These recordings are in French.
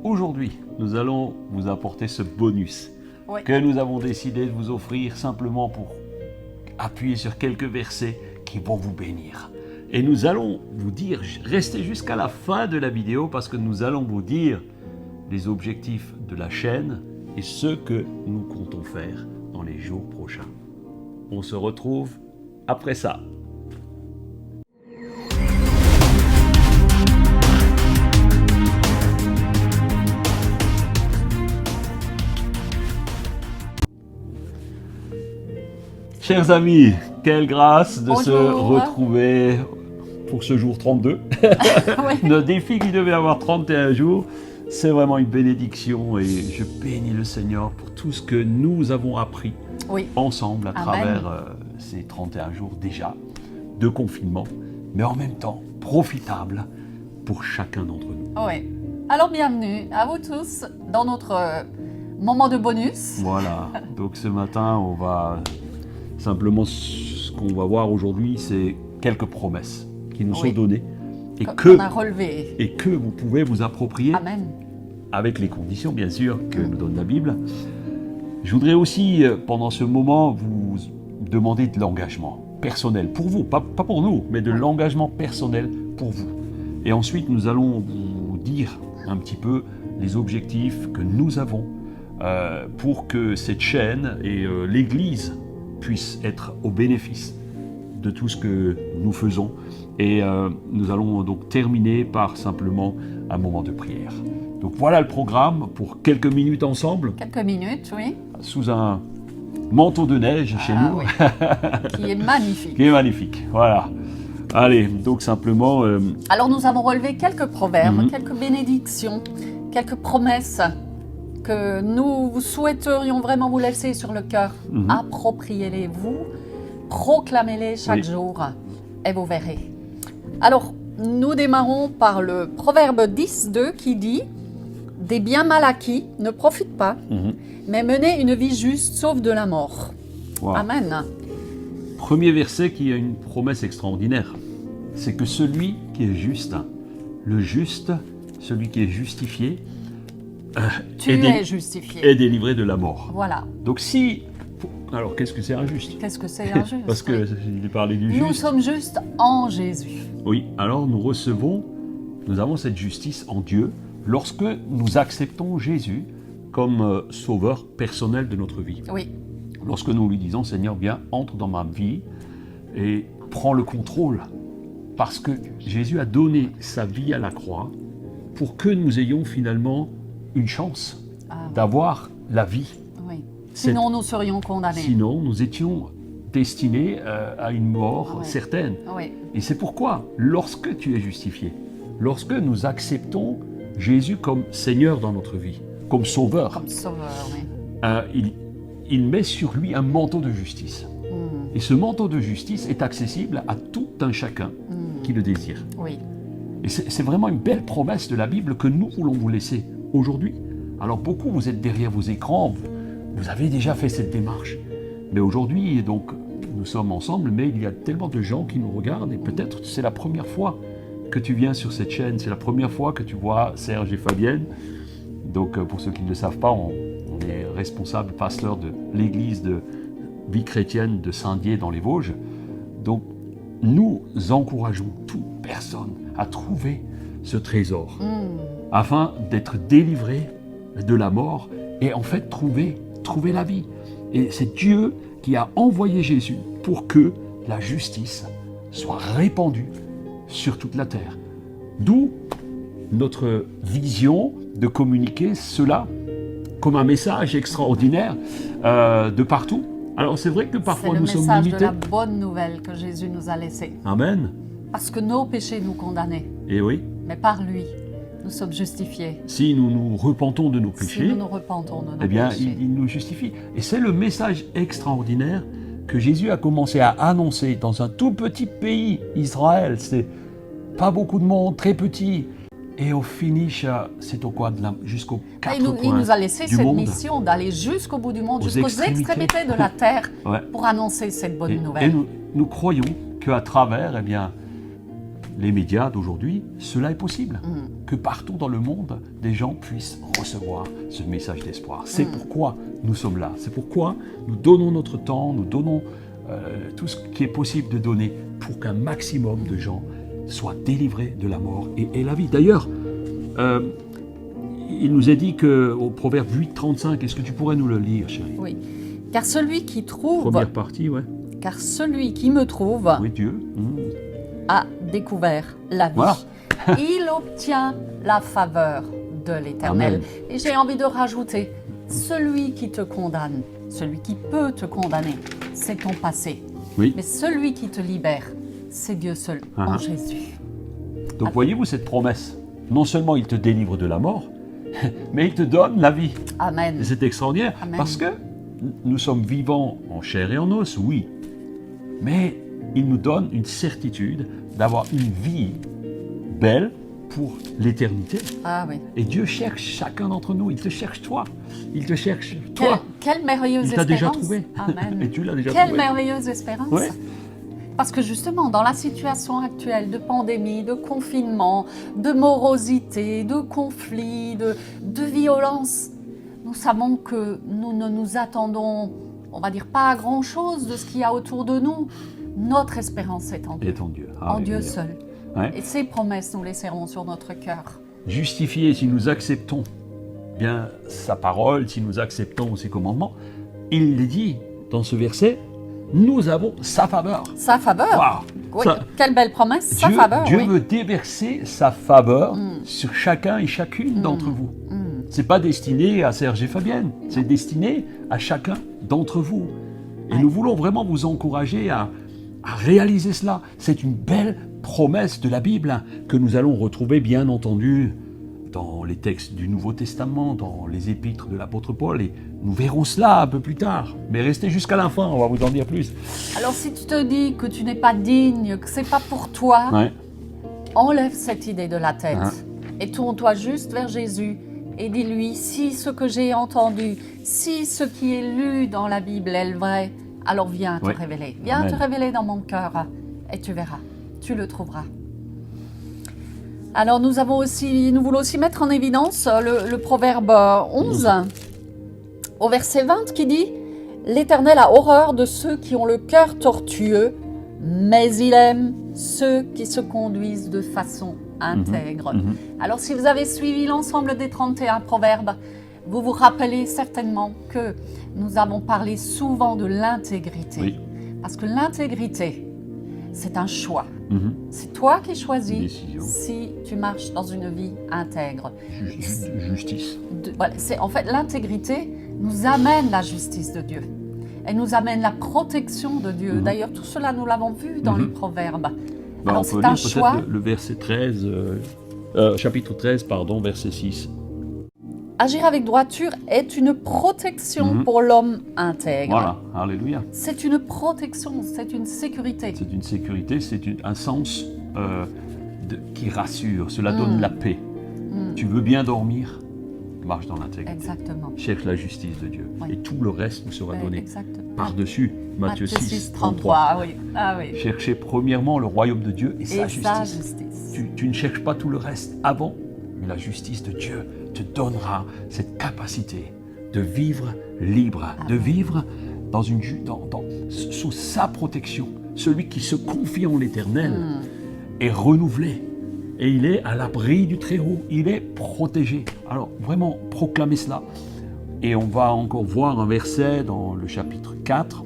aujourd'hui, nous allons vous apporter ce bonus que nous avons décidé de vous offrir simplement pour appuyer sur quelques versets qui vont vous bénir. Et nous allons vous dire, restez jusqu'à la fin de la vidéo parce que nous allons vous dire les objectifs de la chaîne et ce que nous comptons faire dans les jours prochains. On se retrouve après ça. Chers amis, quelle grâce de se retrouver pour ce jour 32. Notre défi qui devait avoir 31 jours, c'est vraiment une bénédiction et je bénis le Seigneur pour tout ce que nous avons appris ensemble à travers ces 31 jours déjà de confinement, mais en même temps profitable pour chacun d'entre nous. Oui. Alors bienvenue à vous tous dans notre moment de bonus. Voilà, donc ce matin on va... Simplement, ce qu'on va voir aujourd'hui, c'est quelques promesses qui nous sont données et que vous pouvez vous approprier. Amen. Avec les conditions, bien sûr, que nous donne la Bible. Je voudrais aussi, pendant ce moment, vous demander de l'engagement personnel pour vous, pas pour nous, mais de l'engagement personnel pour vous. Et ensuite, nous allons vous dire un petit peu les objectifs que nous avons pour que cette chaîne et l'Église puisse être au bénéfice de tout ce que nous faisons. Et nous allons donc terminer par simplement un moment de prière. Donc voilà le programme pour quelques minutes ensemble. Quelques minutes, oui. Sous un manteau de neige chez nous. Oui. Qui est magnifique. Qui est magnifique, voilà. Allez, donc simplement... Alors nous avons relevé quelques proverbes, quelques bénédictions, quelques promesses que nous souhaiterions vraiment vous laisser sur le cœur. Appropriez-les-vous, proclamez-les chaque jour et vous verrez. Alors, nous démarrons par le proverbe 10.2 qui dit « Des biens mal acquis ne profitent pas, mais mener une vie juste sauve de la mort. » Amen. Premier verset qui a une promesse extraordinaire. C'est que celui qui est juste, le juste, celui qui est justifié, est délivré de la mort. Voilà. Donc si... Alors qu'est-ce que c'est injuste? Qu'est-ce que c'est injuste? Parce qu'il est parlé du juste. Nous sommes justes en Jésus. Oui, alors nous avons cette justice en Dieu lorsque nous acceptons Jésus comme sauveur personnel de notre vie. Oui. Lorsque nous lui disons, Seigneur, viens, entre dans ma vie et prends le contrôle. Parce que Jésus a donné sa vie à la croix pour que nous ayons finalement une chance d'avoir la vie. Oui. Sinon, nous serions condamnés. Sinon, nous étions destinés à une mort certaine. Oui. Et c'est pourquoi, lorsque tu es justifié, lorsque nous acceptons Jésus comme Seigneur dans notre vie, comme Sauveur, il met sur lui un manteau de justice. Et ce manteau de justice est accessible à tout un chacun qui le désire. Oui. Et c'est vraiment une belle promesse de la Bible que nous voulons vous laisser aujourd'hui. Alors beaucoup, vous êtes derrière vos écrans, vous avez déjà fait cette démarche. Mais aujourd'hui, donc, nous sommes ensemble, mais il y a tellement de gens qui nous regardent et peut-être c'est la première fois que tu viens sur cette chaîne, c'est la première fois que tu vois Serge et Fabienne. Donc pour ceux qui ne le savent pas, on est responsable pasteur de l'église de vie chrétienne de Saint-Dié dans les Vosges. Donc nous encourageons toute personne à trouver ce trésor afin d'être délivré de la mort et en fait trouver la vie. Et c'est Dieu qui a envoyé Jésus pour que la justice soit répandue sur toute la terre. D'où notre vision de communiquer cela comme un message extraordinaire de partout. Alors c'est vrai que parfois nous sommes limités. C'est le message de la bonne nouvelle que Jésus nous a laissé. Amen. Parce que nos péchés nous condamnaient. Et oui. Mais par lui, nous sommes justifiés. Si nous nous repentons de nos péchés, eh bien, il nous justifie. Et c'est le message extraordinaire que Jésus a commencé à annoncer dans un tout petit pays, Israël. C'est pas beaucoup de monde, très petit. Et au finish, c'est au quoi jusqu'aux quatre coins du monde. Il nous a laissé cette mission d'aller jusqu'au bout du monde, jusqu'aux extrémités de la terre, pour annoncer cette bonne nouvelle. Et nous croyons qu'à travers, eh bien, les médias d'aujourd'hui, cela est possible. Que partout dans le monde, des gens puissent recevoir ce message d'espoir. C'est pourquoi nous sommes là. C'est pourquoi nous donnons notre temps, nous donnons tout ce qui est possible de donner pour qu'un maximum de gens soient délivrés de la mort et aient la vie. D'ailleurs, il nous est dit qu'au Proverbe 8,35, est-ce que tu pourrais nous le lire, chérie? Oui. Car celui qui trouve, Première partie, ouais. car celui qui me trouve Oui, Dieu. a découvert la vie. Voilà. Il obtient la faveur de l'Éternel. Amen. Et j'ai envie de rajouter, celui qui te condamne, celui qui peut te condamner, c'est ton passé. Oui. Mais celui qui te libère, c'est Dieu seul, en Jésus. Donc voyez-vous cette promesse? Non seulement il te délivre de la mort, mais il te donne la vie. Amen. Et c'est extraordinaire, Amen. parce que nous sommes vivants en chair et en os, oui, mais il nous donne une certitude d'avoir une vie belle pour l'éternité. Ah oui. Et Dieu cherche chacun d'entre nous, il te cherche toi, il te cherche toi. Quelle merveilleuse Il t'a déjà espérance. trouvé. Amen. Et tu l'as déjà Quelle trouvé. merveilleuse espérance. Ouais. Parce que justement, dans la situation actuelle de pandémie, de confinement, de morosité, de conflit, de violence, nous savons que nous ne nous attendons, on va dire, pas à grand-chose de ce qu'il y a autour de nous. Notre espérance est en Dieu. Et en Dieu. En Dieu Alléluia. seul. Ouais. Et ces promesses, nous les serrons sur notre cœur. Justifiés si nous acceptons bien sa parole, si nous acceptons ses commandements, il le dit dans ce verset, nous avons sa faveur. Sa faveur. Waouh. Oui, Ça- quelle belle promesse, sa Dieu, faveur. Dieu oui. veut déverser sa faveur sur chacun et chacune d'entre vous. C'est pas destiné à Serge et Fabienne, c'est destiné à chacun d'entre vous. Et nous voulons vraiment vous encourager à réaliser cela. C'est une belle promesse de la Bible hein, que nous allons retrouver bien entendu dans les textes du Nouveau Testament, dans les épîtres de l'apôtre Paul, et nous verrons cela un peu plus tard. Mais restez jusqu'à la fin, on va vous en dire plus. Alors si tu te dis que tu n'es pas digne, que c'est pas pour toi, Ouais. enlève cette idée de la tête Hein. et tourne-toi juste vers Jésus et dis-lui, si ce que j'ai entendu, si ce qui est lu dans la Bible est le vrai, alors viens te Oui. révéler. Viens Amen. te révéler dans mon cœur et tu verras, tu le trouveras. Alors nous voulons aussi mettre en évidence le proverbe 11 au verset 20 qui dit « L'Éternel a horreur de ceux qui ont le cœur tortueux, mais il aime ceux qui se conduisent de façon intègre. Alors si vous avez suivi l'ensemble des 31 proverbes, vous vous rappelez certainement que nous avons parlé souvent de l'intégrité. Oui. Parce que l'intégrité, c'est un choix. Mhm. C'est toi qui choisis Décision. si tu marches dans une vie intègre. Justice. Voilà, en fait, l'intégrité nous amène la justice de Dieu. Elle nous amène la protection de Dieu. D'ailleurs, tout cela, nous l'avons vu dans les proverbes. Ben, Alors, on c'est peut un lire choix. peut-être le verset 13, chapitre 13, pardon, verset 6. Agir avec droiture est une protection pour l'homme intègre. Voilà, alléluia. C'est une protection, c'est une sécurité. C'est une sécurité, c'est un sens qui rassure, cela donne la paix. Tu veux bien dormir, marche dans l'intégrité. Exactement. Cherche la justice de Dieu. Oui. Et tout le reste nous sera Ouais, donné exactement. par-dessus. Matthieu 6, 33. 33. Oui. Ah oui. Cherchez premièrement le royaume de Dieu et Et sa sa justice. justice. Tu ne cherches pas tout le reste avant, mais la justice de Dieu te donnera cette capacité de vivre libre, de vivre sous sa protection. Celui qui se confie en l'Éternel est renouvelé et il est à l'abri du Très-Haut, il est protégé. Alors vraiment, proclamez cela. Et on va encore voir un verset dans le chapitre 4.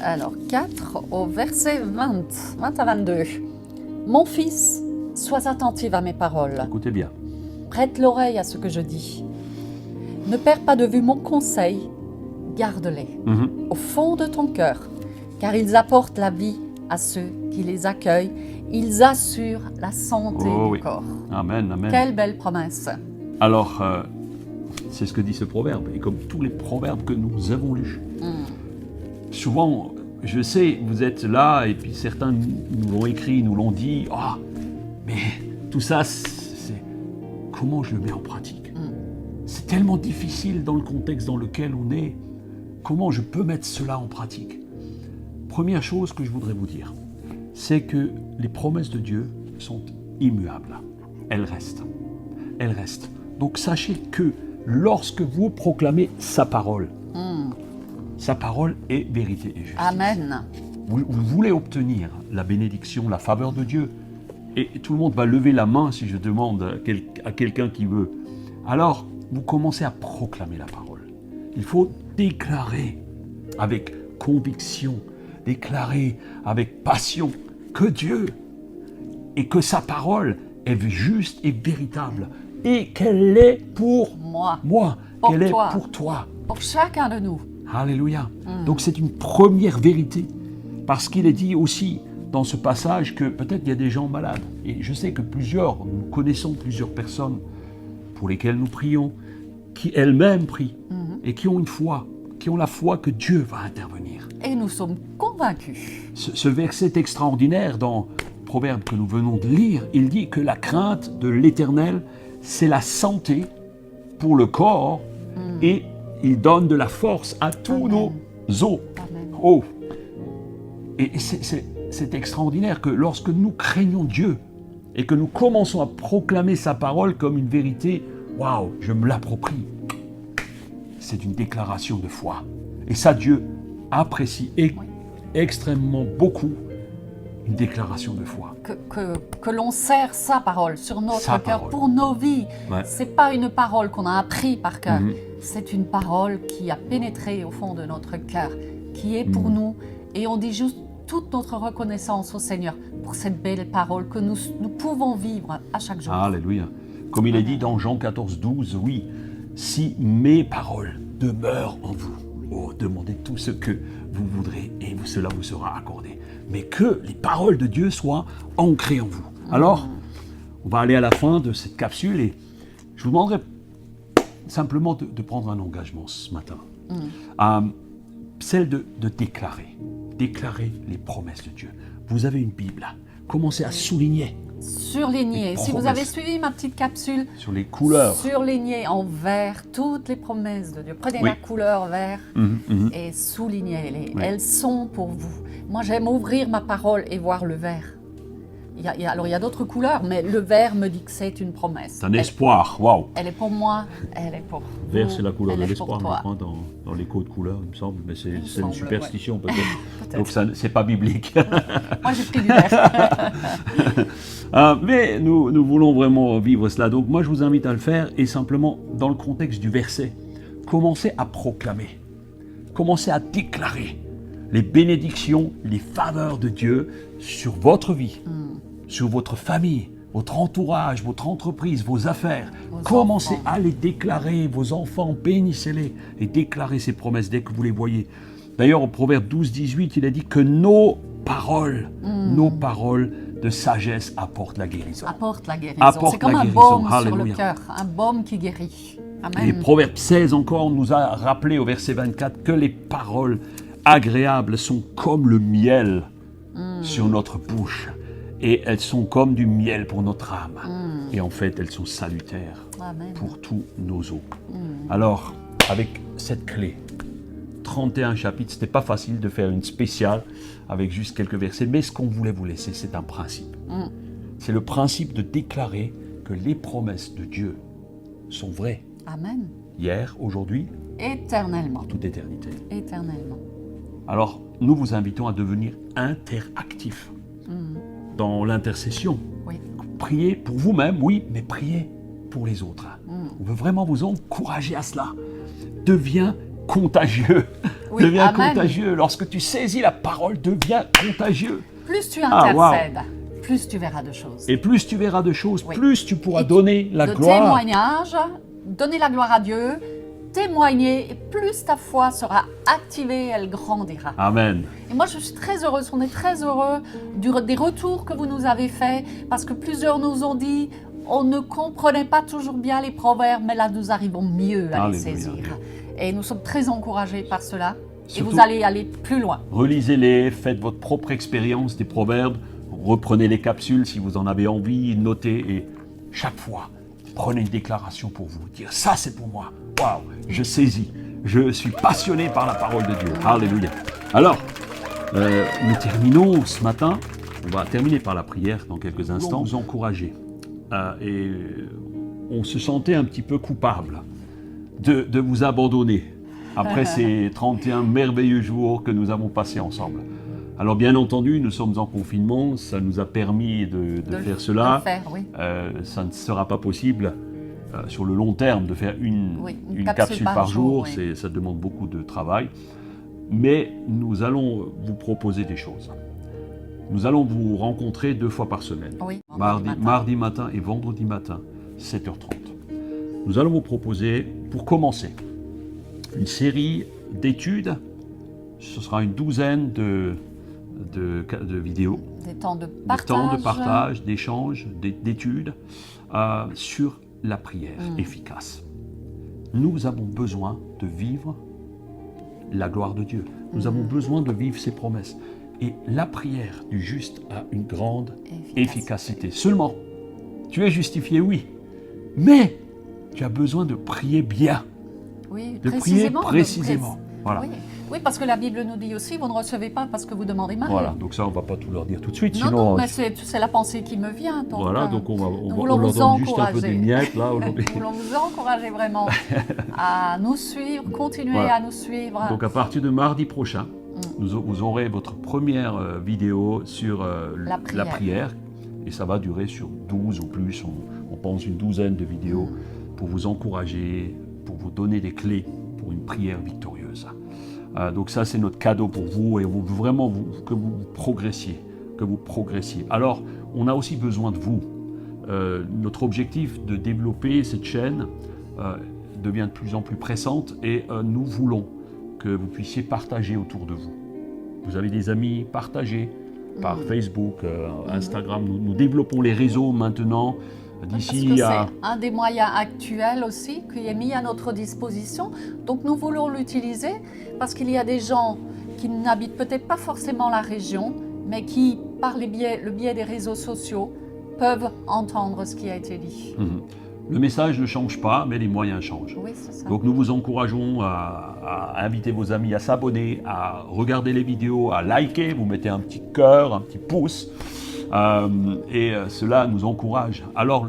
Alors, 4 au verset 20 à 22. Mon fils, sois attentif à mes paroles. Écoutez bien. Prête l'oreille à ce que je dis. Ne perds pas de vue mon conseil, garde-les au fond de ton cœur, car ils apportent la vie à ceux qui les accueillent. Ils assurent la santé du corps. Amen, amen. Quelle belle promesse. Alors, c'est ce que dit ce proverbe, et comme tous les proverbes que nous avons lus. Souvent, je sais, vous êtes là, et puis certains nous l'ont écrit, nous l'ont dit, ah, mais tout ça, c'est comment je le mets en pratique. C'est tellement difficile dans le contexte dans lequel on est. Comment je peux mettre cela en pratique? Première chose que je voudrais vous dire, c'est que les promesses de Dieu sont immuables. Elles restent. Elles restent. Donc sachez que lorsque vous proclamez sa parole est vérité et justice. Amen. Vous voulez obtenir la bénédiction, la faveur de Dieu, et tout le monde va lever la main si je demande à quelqu'un qui veut. Alors, vous commencez à proclamer la parole. Il faut déclarer avec conviction, déclarer avec passion que Dieu et que sa parole est juste et véritable et qu'elle est pour Moi. qu'elle Pour est toi. pour toi. Pour chacun de nous. Alléluia. Donc c'est une première vérité. Parce qu'il est dit aussi dans ce passage que peut-être il y a des gens malades. Et je sais que nous connaissons plusieurs personnes pour lesquelles nous prions, qui elles-mêmes prient et qui ont une foi, qui ont la foi que Dieu va intervenir. Et nous sommes convaincus. Ce verset extraordinaire dans Proverbe que nous venons de lire, il dit que la crainte de l'Éternel, c'est la santé pour le corps et il donne de la force à tous nos os. Amen. Oh. Et c'est extraordinaire que lorsque nous craignons Dieu et que nous commençons à proclamer sa parole comme une vérité, waouh, je me l'approprie. C'est une déclaration de foi. Et ça, Dieu apprécie extrêmement beaucoup une déclaration de foi. Que l'on serre sa parole sur Sa notre cœur parole. pour nos vies. Ouais. C'est pas une parole qu'on a appris par cœur. C'est une parole qui a pénétré au fond de notre cœur, qui est pour nous. Et on dit juste toute notre reconnaissance au Seigneur pour cette belle parole que nous pouvons vivre à chaque jour. Alléluia. Comme il est dit dans Jean 14, 12, oui, si mes paroles demeurent en vous, oh, demandez tout ce que vous voudrez et cela vous sera accordé. Mais que les paroles de Dieu soient ancrées en vous. Alors, on va aller à la fin de cette capsule et je vous demanderai simplement de prendre un engagement ce matin. Celle de déclarer les promesses de Dieu. Vous avez une Bible, commencez à souligner Surligner. Les Si vous promesses. avez suivi ma petite capsule, sur les couleurs. surligner en vert toutes les promesses de Dieu. Prenez Oui. la couleur vert et soulignez-les. Oui. Elles sont pour vous. Moi, j'aime ouvrir ma parole et voir le vert. Alors, il y a d'autres couleurs, mais le vert me dit que c'est une promesse. C'est un espoir, waouh. Elle est pour moi, elle est pour vous. Vert, c'est la couleur de elle est pour l'espoir, je toi. crois, dans les codes couleurs, il me semble, mais c'est une semble, superstition peut-être. Peut-être. Donc ça, c'est pas biblique. Moi, j'ai pris du vert. Mais nous voulons vraiment vivre cela. Donc moi, je vous invite à le faire et simplement, dans le contexte du verset, commencez à proclamer, commencez à déclarer les bénédictions, les faveurs de Dieu sur votre vie, sur votre famille, votre entourage, votre entreprise, vos affaires. Commencez à les déclarer, vos enfants, bénissez-les et déclarez ces promesses dès que vous les voyez. D'ailleurs, au Proverbe 12, 18, il a dit que nos paroles de sagesse apportent la guérison. Apporte la guérison. Apporte C'est comme la un guérison. baume sur Alléluia. le cœur, un baume qui guérit. Amen. Et Proverbe 16 encore nous a rappelé au verset 24 que les paroles agréables sont comme le miel sur notre bouche et elles sont comme du miel pour notre âme. Et en fait, elles sont salutaires Amen. pour tous nos os. Alors, avec cette clé, 31 chapitres, c'était pas facile de faire une spéciale avec juste quelques versets, mais ce qu'on voulait vous laisser, c'est un principe. C'est le principe de déclarer que les promesses de Dieu sont vraies, Amen. hier, aujourd'hui, Éternellement. toute éternité. Éternellement. Alors, nous vous invitons à devenir interactifs dans l'intercession. Oui. Priez pour vous-même, oui, mais priez pour les autres. On veut vraiment vous encourager à cela. Deviens contagieux. Oui, deviens amen. contagieux. Lorsque tu saisis la parole, deviens contagieux. Plus tu Ah, intercèdes, plus tu verras de choses. Et plus tu verras de choses, Oui. plus tu pourras Et donner la de gloire. témoignages, donner la gloire à Dieu, témoigner, et plus ta foi sera activée, elle grandira. Amen. Et moi, je suis très heureuse, on est très heureux des retours que vous nous avez faits, parce que plusieurs nous ont dit, on ne comprenait pas toujours bien les proverbes, mais là, nous arrivons mieux à les Alléluia. saisir. Et nous sommes très encouragés par cela. Et Surtout- vous allez aller plus loin. Relisez-les, faites votre propre expérience des proverbes, reprenez les capsules si vous en avez envie, notez et chaque fois, prenez une déclaration pour vous. Dire ça c'est pour moi. Waouh, je saisis. Je suis passionné par la parole de Dieu. Alléluia. Alors, Nous terminons ce matin, on va terminer par la prière dans quelques instants, vous encourager. Et on se sentait un petit peu coupable de vous abandonner après ces 31 merveilleux jours que nous avons passés ensemble. Alors bien entendu, nous sommes en confinement, ça nous a permis de faire cela. Oui. Ça ne sera pas possible sur le long terme de faire une capsule par jour, oui. Ça demande beaucoup de travail. Mais nous allons vous proposer des choses. Nous allons vous rencontrer 2 fois par semaine, oui, mardi matin et vendredi matin, 7h30. Nous allons vous proposer, pour commencer, une série d'études. Ce sera une douzaine de vidéos. Des temps de partage, d'échange, d'études sur la prière efficace. Nous avons besoin de vivre la gloire de Dieu. Nous avons besoin de vivre ses promesses. Et la prière du juste a une grande efficacité. Seulement, tu es justifié, oui, mais tu as besoin de prier bien. Oui, de prier précisément. Voilà. Oui, parce que la Bible nous dit aussi, vous ne recevez pas parce que vous demandez mal. Voilà, donc ça, on ne va pas tout leur dire tout de suite. Non, sinon, mais c'est la pensée qui me vient. Donc, voilà, donc on leur donne juste un peu des miettes, là, aujourd'hui. Nous voulons vous encourager vraiment à nous suivre, continuer à nous suivre. Donc à partir de mardi prochain, vous aurez votre première vidéo sur la prière. Et ça va durer sur 12 ou plus, on pense une douzaine de vidéos pour vous encourager, pour vous donner des clés pour une prière victorieuse. Donc ça, c'est notre cadeau pour vous et vraiment que vous progressiez. Alors, on a aussi besoin de vous. Notre objectif de développer cette chaîne devient de plus en plus pressante et nous voulons que vous puissiez partager autour de vous. Vous avez des amis, partagez par Facebook, Instagram. Nous développons les réseaux maintenant. D'ici c'est un des moyens actuels aussi qui est mis à notre disposition. Donc nous voulons l'utiliser parce qu'il y a des gens qui n'habitent peut-être pas forcément la région, mais qui, par le biais des réseaux sociaux, peuvent entendre ce qui a été dit. Le message ne change pas, mais les moyens changent. Oui, c'est ça. Donc nous vous encourageons à inviter vos amis à s'abonner, à regarder les vidéos, à liker, vous mettez un petit cœur, un petit pouce. Et cela nous encourage. Alors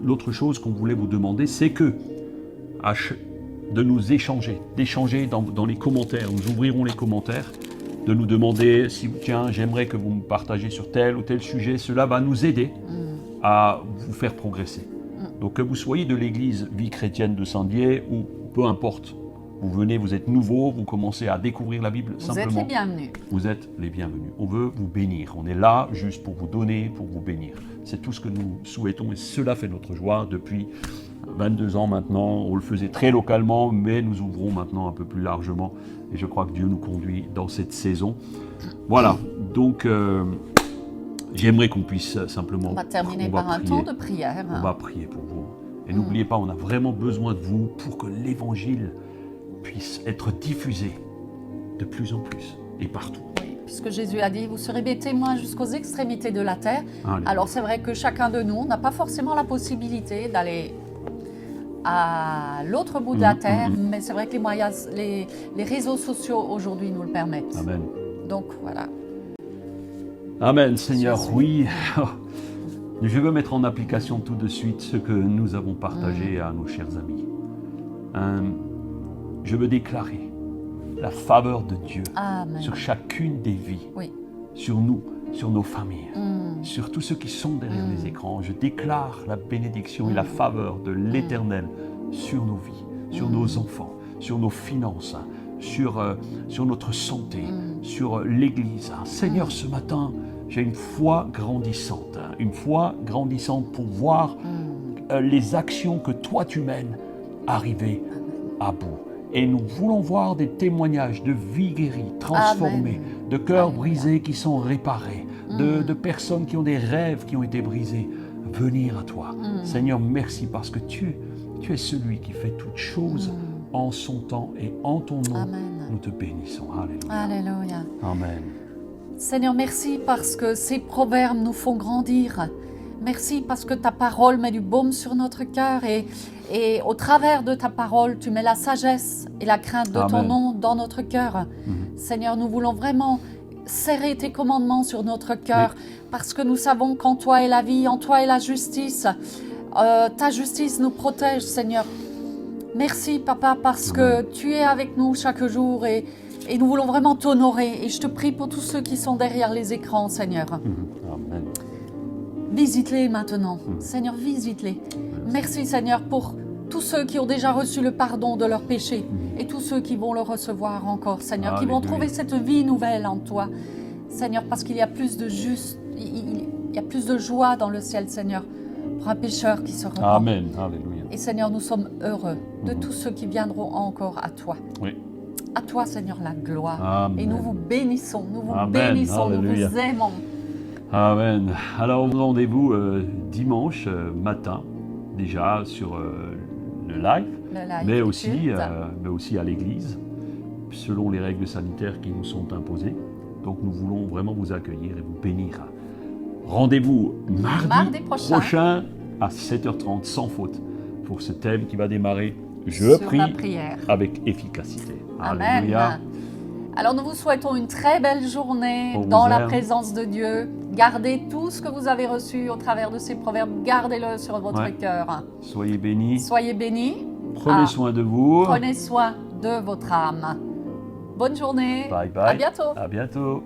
l'autre chose qu'on voulait vous demander, c'est que de nous d'échanger dans les commentaires. Nous ouvrirons les commentaires, de nous demander si tiens, j'aimerais que vous me partagez sur tel ou tel sujet. Cela va nous aider à vous faire progresser. Donc que vous soyez de l'église Vie chrétienne de Saint-Dié ou peu importe. Vous venez, vous êtes nouveau, vous commencez à découvrir la Bible simplement. Vous êtes les bienvenus. Vous êtes les bienvenus. On veut vous bénir. On est là juste pour vous donner, pour vous bénir. C'est tout ce que nous souhaitons et cela fait notre joie depuis 22 ans maintenant. On le faisait très localement, mais nous ouvrons maintenant un peu plus largement. Et je crois que Dieu nous conduit dans cette saison. Voilà, donc j'aimerais qu'on puisse simplement... On va terminer par un temps de prière. On va prier pour vous. Et n'oubliez pas, on a vraiment besoin de vous pour que l'Évangile puisse être diffusé de plus en plus et partout. Oui, puisque Jésus a dit, vous serez mes témoins jusqu'aux extrémités de la terre. Alléluia. Alors c'est vrai que chacun de nous n'a pas forcément la possibilité d'aller à l'autre bout de la terre, mais c'est vrai que les moyens, les réseaux sociaux aujourd'hui nous le permettent. Amen. Donc voilà. Amen, Seigneur, oui. Je veux mettre en application tout de suite ce que nous avons partagé à nos chers amis. Je veux déclarer la faveur de Dieu sur chacune des vies, sur nous, sur nos familles, sur tous ceux qui sont derrière les écrans. Je déclare la bénédiction et la faveur de l'Éternel sur nos vies, sur nos enfants, sur nos finances, sur notre santé, sur l'Église. Seigneur, ce matin, j'ai une foi grandissante pour voir les actions que toi tu mènes arriver à bout. Et nous voulons voir des témoignages de vies guéries, transformées, de cœurs brisés qui sont réparés, de personnes qui ont des rêves qui ont été brisés, venir à toi. Seigneur, merci parce que tu es celui qui fait toutes choses en son temps et en ton nom. Nous te bénissons. Alléluia. Alléluia. Amen. Seigneur, merci parce que ces proverbes nous font grandir. Merci parce que ta parole met du baume sur notre cœur et au travers de ta parole, tu mets la sagesse et la crainte de ton nom dans notre cœur. Seigneur, nous voulons vraiment serrer tes commandements sur notre cœur, parce que nous savons qu'en toi est la vie, en toi est la justice. Ta justice nous protège, Seigneur. Merci, Papa, parce que tu es avec nous chaque jour et nous voulons vraiment t'honorer. Et je te prie pour tous ceux qui sont derrière les écrans, Seigneur. Amen. Visite-les maintenant. Seigneur, visite-les. Merci, Seigneur, pour tous ceux qui ont déjà reçu le pardon de leurs péchés et tous ceux qui vont le recevoir encore, Seigneur, qui vont trouver cette vie nouvelle en toi. Seigneur, parce qu'il y a plus de il y a plus de joie dans le ciel, Seigneur, pour un pécheur qui se repent. Amen. Alléluia. Et Seigneur, nous sommes heureux de tous ceux qui viendront encore à toi. Oui. À toi, Seigneur, la gloire. Amen. Et nous vous bénissons, nous vous Amen. bénissons, Alléluia. nous vous aimons. Amen. Alors, rendez-vous dimanche matin, déjà sur le live, Le live mais du aussi, culte. à l'église, selon les règles sanitaires qui nous sont imposées. Donc, nous voulons vraiment vous accueillir et vous bénir. Rendez-vous mardi prochain à 7h30, sans faute, pour ce thème qui va démarrer. Je Sur prie la prière. avec efficacité. Amen. Alléluia. Alors nous vous souhaitons une très belle journée On vous dans la aime. présence de Dieu. Gardez tout ce que vous avez reçu au travers de ces proverbes. Gardez-le sur votre cœur. Soyez bénis. Soyez bénis. Prenez soin de vous. Prenez soin de votre âme. Bonne journée. Bye bye. À bientôt. À bientôt.